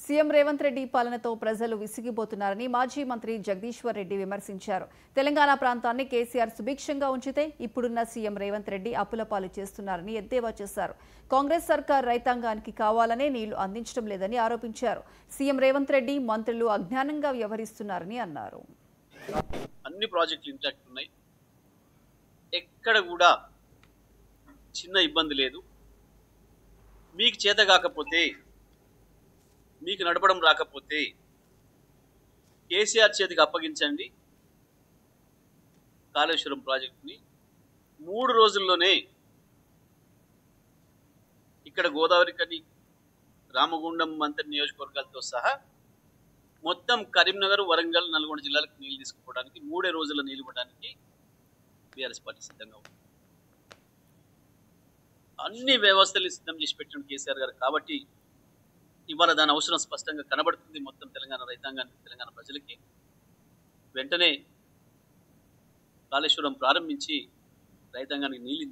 CM Revanth Reddy పాలనతో ప్రజలు విసిగిపోతున్నారని మాజీ మంత్రి జగదీశ్వర్ రెడ్డి విమర్శించారు. తెలంగాణ ప్రాంతాన్ని కేసీఆర్ సుభిక్షంగా ఉంచితే ఇప్పుడున్న సీఎం రేవంత్ రెడ్డి అప్పులపాలు చేస్తున్నారని ఎద్దేవా చేశారు. కాంగ్రెస్ సర్కార్ రైతాంగానికి కావాలనే నీళ్లు అందించడం లేదని ఆరోపించారు. సీఎం రేవంత్ రెడ్డి మంత్రులు అజ్ఞానంగా వ్యవహరిస్తున్నారని అన్నారు. అన్ని ప్రాజెక్టులు ఇంటాక్ట్ ఉన్నాయి. ఎక్కడ కూడా చిన్న ఇబ్బంది లేదు. మీకు చేత కాకపోతే, మీకు నడపడం రాకపోతే కేసీఆర్ చేతికి అప్పగించండి. కాళేశ్వరం ప్రాజెక్టుని 3 రోజుల్లోనే ఇక్కడ గోదావరి కని, రామగుండం మంత్రి నియోజకవర్గాలతో సహా మొత్తం కరీంనగర్, వరంగల్, నల్గొండ జిల్లాలకు నీళ్లు తీసుకుపోవడానికి 3 రోజుల నీళ్ళు ఇవ్వడానికి బీఆర్ఎస్ పార్టీ సిద్ధంగా ఉంది. అన్ని వ్యవస్థలు సిద్ధం చేసి పెట్టిన కేసీఆర్ గారు కాబట్టి ఇవాళ దాని అవసరం స్పష్టంగా కనబడుతుంది. మొత్తం తెలంగాణ రైతాంగానికి, తెలంగాణ ప్రజలకి వెంటనే కాళేశ్వరం ప్రారంభించి రైతాంగానికి నీళ్ళు